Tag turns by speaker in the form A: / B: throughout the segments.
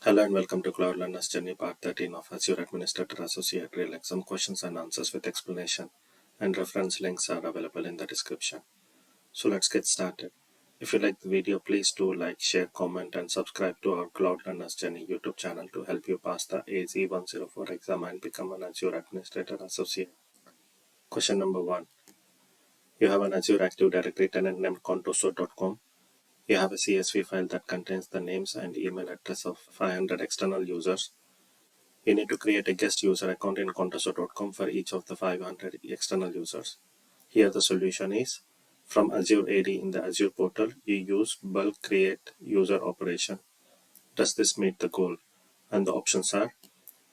A: Hello and welcome to Cloud Learner's Journey Part 13 of Azure Administrator Associate Real Exam Questions and Answers with explanation, and reference links are available in the description. So let's get started. If you like the video, please do like, share, comment and subscribe to our Cloud Learner's Journey YouTube channel to help you pass the AZ-104 exam and become an Azure Administrator Associate. Question number 1. You have an Azure Active Directory tenant named contoso.com. You have a CSV file that contains the names and email address of 500 external users. You need to create a guest user account in contoso.com for each of the 500 external users. Here the solution is, from Azure AD in the Azure portal, you use bulk create user operation. Does this meet the goal? And the options are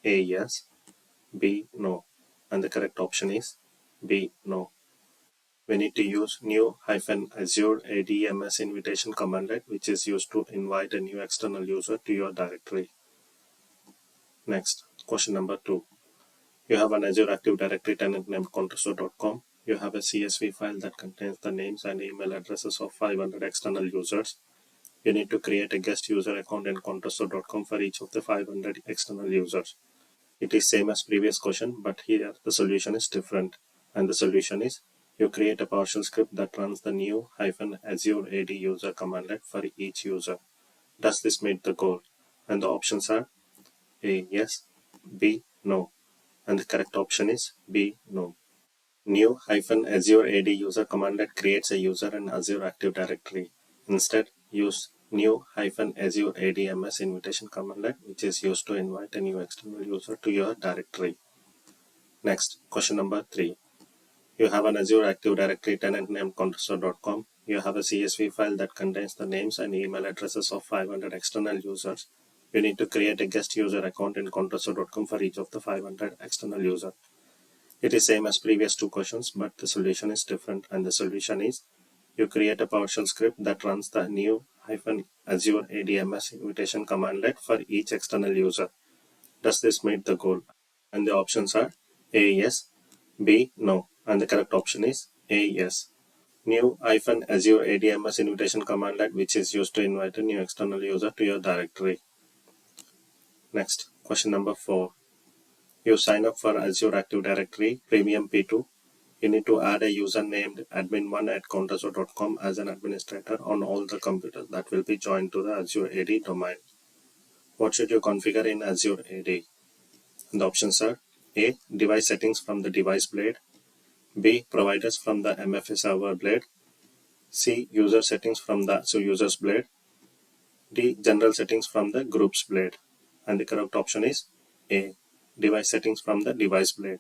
A: A, yes, B, no. And the correct option is B, no. We need to use new-Azure ADMS invitation commandlet, which is used to invite a new external user to your directory. Next, question number 2. You have an Azure Active Directory tenant named contoso.com. You have a CSV file that contains the names and email addresses of 500 external users. You need to create a guest user account in contoso.com for each of the 500 external users. It is same as previous question, but here the solution is different. And the solution is, you create a PowerShell script that runs the new-Azure AD user commandlet for each user. Does this meet the goal? And the options are A, yes, B, no. And the correct option is B, no. New-Azure AD user commandlet creates a user in Azure Active Directory. Instead, use new-Azure ADMS invitation commandlet, which is used to invite a new external user to your directory. Next, question number 3. You have an Azure Active Directory tenant named contoso.com. You have a CSV file that contains the names and email addresses of 500 external users. You need to create a guest user account in contoso.com for each of the 500 external users. It is same as previous two questions, but the solution is different, and the solution is, you create a PowerShell script that runs the new-Azure ADMS invitation commandlet for each external user. Does this meet the goal? And the options are A, yes, B, no. And the correct option is A, yes. New-Azure ADMS invitation commandlet, which is used to invite a new external user to your directory. Next, question number 4. You sign up for Azure Active Directory Premium P2. You need to add a user named admin1 at contoso.com as an administrator on all the computers that will be joined to the Azure AD domain. What should you configure in Azure AD? And the options are A, device settings from the device blade, B, providers from the MFA server blade, C, user settings from the users blade, D, general settings from the groups blade. And the correct option is A, device settings from the device blade.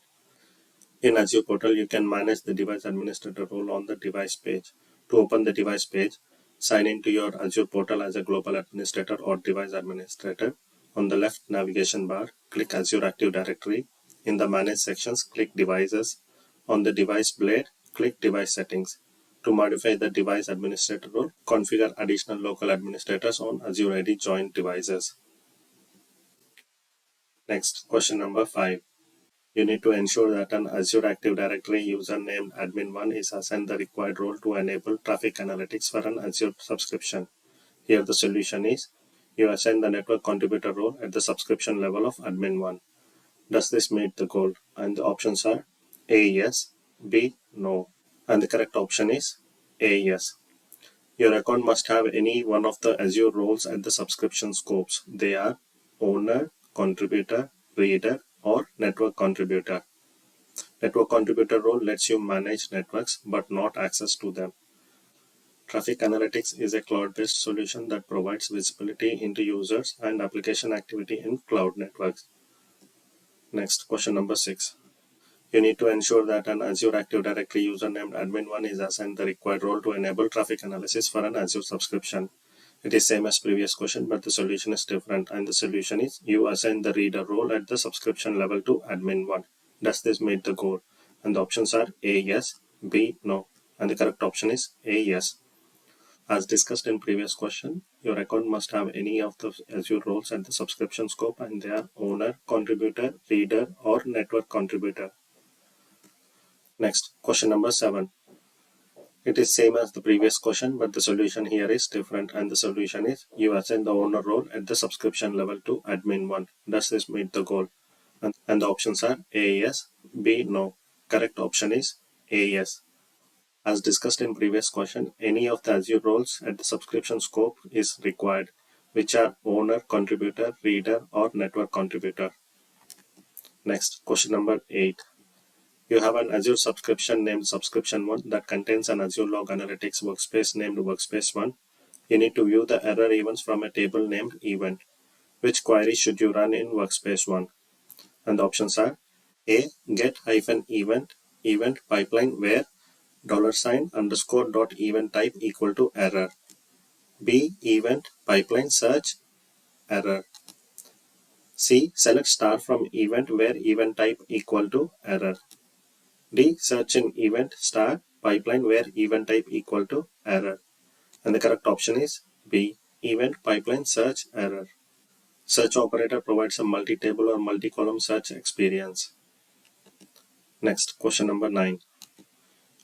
A: In Azure portal, you can manage the device administrator role on the device page. To open the device page, sign into your Azure portal as a global administrator or device administrator. On the left navigation bar, click Azure Active Directory. In the Manage sections, click Devices. On the device blade, click Device Settings. To modify the device administrator role, configure additional local administrators on Azure AD joint devices. Next, question number 5. You need to ensure that an Azure Active Directory user named admin1 is assigned the required role to enable traffic analytics for an Azure subscription. Here the solution is, you assign the network contributor role at the subscription level of admin1. Does this meet the goal? And the options are A, yes, B, no. And the correct option is A, yes. Your account must have any one of the Azure roles at the subscription scopes. They are owner, contributor, reader, or network contributor. Network contributor role lets you manage networks but not access to them. Traffic Analytics is a cloud-based solution that provides visibility into users and application activity in cloud networks. Next, question number 6. You need to ensure that an Azure Active Directory user named admin1 is assigned the required role to enable traffic analysis for an Azure subscription. It is same as previous question, but the solution is different, and the solution is, you assign the reader role at the subscription level to admin1. Does this meet the goal? And the options are A, yes, B, no. And the correct option is A, yes. As discussed in previous question, your account must have any of the Azure roles at the subscription scope, and they are owner, contributor, reader, or network contributor. Next, question number 7. It is same as the previous question, but the solution here is different, and the solution is you assign the owner role at the subscription level to admin 1. Does this meet the goal? And the options are A yes, B no. Correct option is A yes. As discussed in previous question, any of the Azure roles at the subscription scope is required, which are owner, contributor, reader, or network contributor. Next, question number 8. You have an Azure subscription named Subscription 1 that contains an Azure Log Analytics workspace named Workspace 1. You need to view the error events from a table named Event. Which query should you run in Workspace 1? And the options are A. Get-event event pipeline where $_ type equal to error. B. Event pipeline search error. C. Select star from event where event type equal to error. D. Search in event star pipeline where event type equal to error. And the correct option is B. Event pipeline search error. Search operator provides a multi-table or multi-column search experience. Next, question number 9.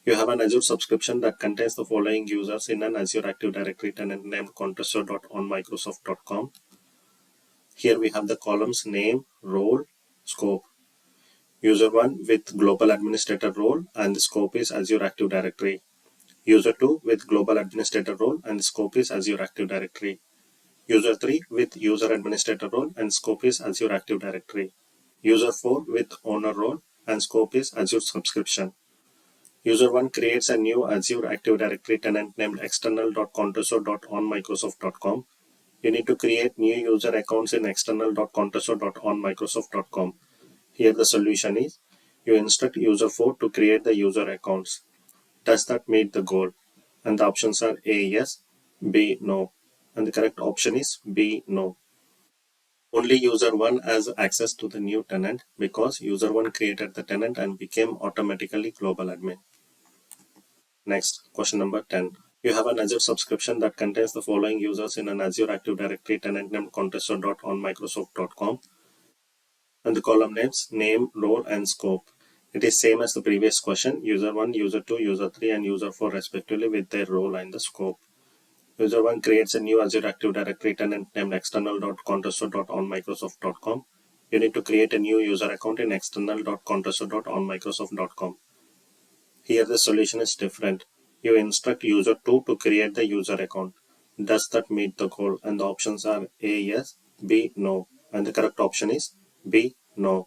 A: You have an Azure subscription that contains the following users in an Azure Active Directory tenant named compressor.onmicrosoft.com. Here we have the columns name, role, scope. User 1 with global administrator role and the scope is Azure Active Directory. User 2 with global administrator role and the scope is Azure Active Directory. User 3 with user administrator role and scope is Azure Active Directory. User 4 with owner role and scope is Azure subscription. User 1 creates a new Azure Active Directory tenant named external.compressor.onmicrosoft.com. You need to create new user accounts in external.compressor.onmicrosoft.com. Here the solution is you instruct user 4 to create the user accounts. Does that meet the goal? And the options are A yes, B no. And the correct option is B no. Only user 1 has access to the new tenant because user 1 created the tenant and became automatically global admin. Next, question number 10. You have an Azure subscription that contains the following users in an Azure Active Directory tenant named compressor.onmicrosoft.com. And the column names name, role, and scope. It is same as the previous question, user 1, user 2, user 3, and user 4 respectively with their role and the scope. User 1 creates a new Azure Active Directory tenant named external.compressor.onmicrosoft.com. You need to create a new user account in external.compressor.onmicrosoft.com. Here the solution is different. You instruct user 2 to create the user account. Does that meet the goal? And the options are A yes, B no. And the correct option is B no.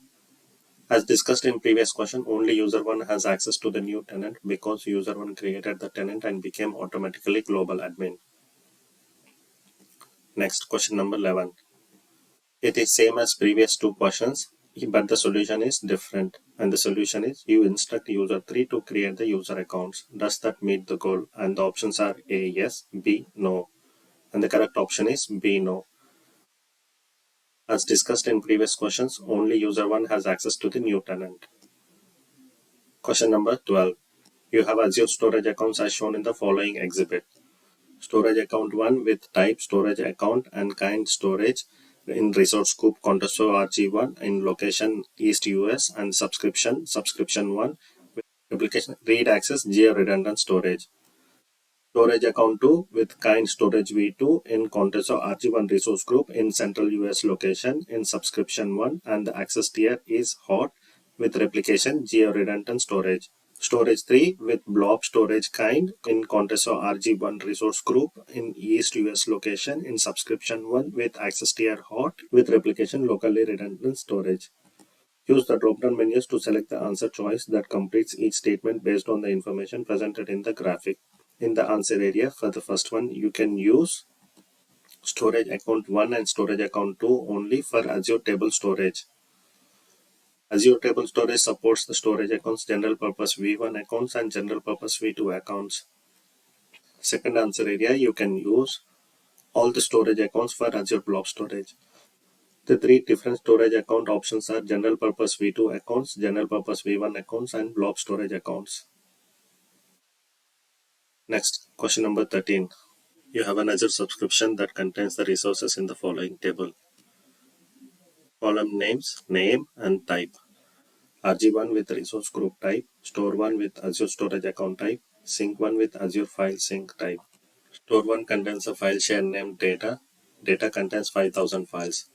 A: As discussed in previous question, only user 1 has access to the new tenant because user 1 created the tenant and became automatically global admin. Next, question number 11. It is same as previous two questions, but the solution is different. And the solution is you instruct user 3 to create the user accounts. Does that meet the goal? And the options are A yes, B no. And the correct option is B no. As discussed in previous questions, only user 1 has access to the new tenant. Question number 12. You have Azure storage accounts as shown in the following exhibit. Storage account 1 with type storage account and kind storage in resource group Contoso RG1 in location East US and subscription 1 with application read access geo redundant storage. Storage account 2 with kind storage V2 in Contoso RG1 resource group in central US location in subscription 1 and the access tier is hot with replication geo redundant storage. Storage 3 with blob storage kind in Contoso RG1 resource group in East US location in subscription 1 with access tier hot with replication locally redundant storage. Use the drop-down menus to select the answer choice that completes each statement based on the information presented in the graphic. In the answer area for the first one, you can use storage account 1 and storage account 2 only for Azure Table Storage. Azure Table Storage supports the storage accounts, general purpose V1 accounts and general purpose V2 accounts. Second answer area, you can use all the storage accounts for Azure Blob Storage. The three different storage account options are general purpose V2 accounts, general purpose V1 accounts and blob storage accounts. Next, question number 13. You have an Azure subscription that contains the resources in the following table. Column names, name and type. RG1 with resource group type, Store1 with Azure storage account type, Sync 1 with Azure File Sync type. Store 1 contains a file share named data. Data contains 5000 files.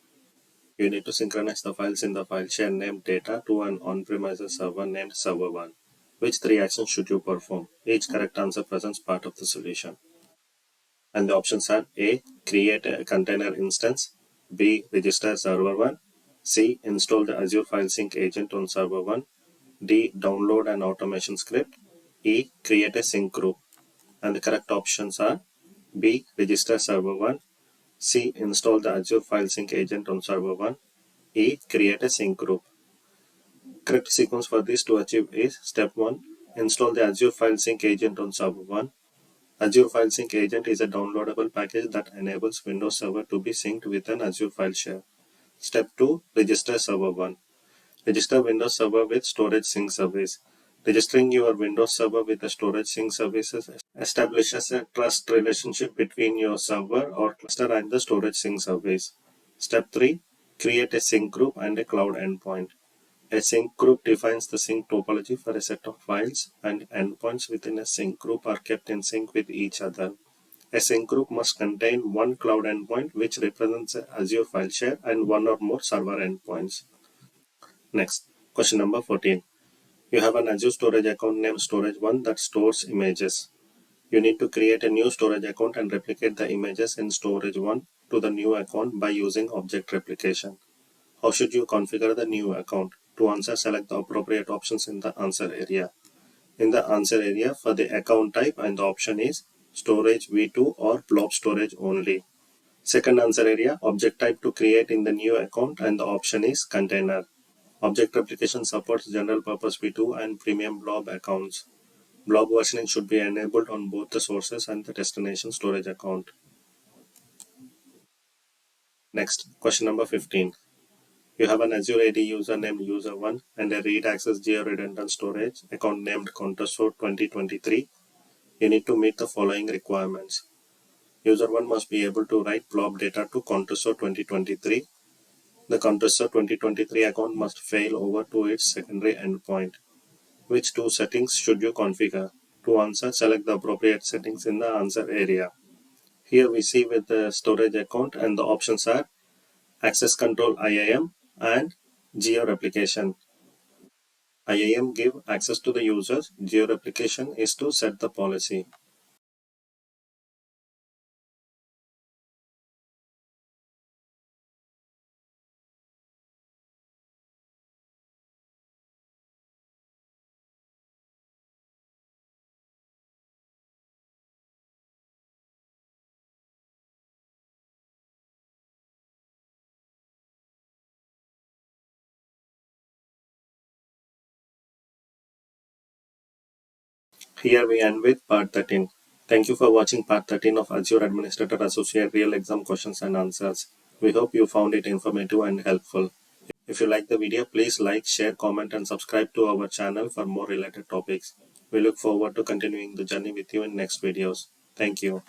A: You need to synchronize the files in the file share named data to an on-premises server named server 1. Which 3 actions should you perform? Each correct answer presents part of the solution. And the options are A. Create a container instance. B. Register server 1. C. Install the Azure File Sync agent on server 1. D. Download an automation script. E. Create a sync group. And the correct options are B. Register server 1. C. Install the Azure File Sync agent on server 1. E. Create a sync group. Correct sequence for this to achieve is step 1. Install the Azure File Sync agent on server 1. Azure File Sync agent is a downloadable package that enables Windows Server to be synced with an Azure file share. Step 2. Register server 1. Register Windows Server with Storage Sync Service. Registering your Windows Server with a Storage Sync Services establishes a trust relationship between your server or cluster and the Storage Sync Service. Step 3. Create a sync group and a cloud endpoint. A sync group defines the sync topology for a set of files, and endpoints within a sync group are kept in sync with each other. A sync group must contain one cloud endpoint which represents an Azure file share and one or more server endpoints. Next, question number 14. You have an Azure storage account named Storage1 that stores images. You need to create a new storage account and replicate the images in Storage1 to the new account by using object replication. How should you configure the new account? To answer, select the appropriate options in the answer area. In the answer area, for the account type, and the option is storage v2 or blob storage only. Second answer area, object type to create in the new account, and the option is container. Object replication supports general purpose v2 and premium blob accounts. Blob versioning should be enabled on both the sources and the destination storage account. Next, question number 15. You have an Azure AD user named user1 and a read access geo-redundant storage account named Contessor 2023. You need to meet the following requirements. User1 must be able to write blob data to Contessor 2023. The Contessor 2023 account must fail over to its secondary endpoint. Which 2 settings should you configure? To answer, select the appropriate settings in the answer area. Here we see with the storage account, and the options are access control IAM and geo replication. IAM give access to the users. Geo replication is to set the policy. Here we end with part 13. Thank you for watching part 13 of Azure Administrator Associate Real Exam Questions and Answers. We hope you found it informative and helpful. If you like the video, please like, share, comment and subscribe to our channel for more related topics. We look forward to continuing the journey with you in next videos. Thank you.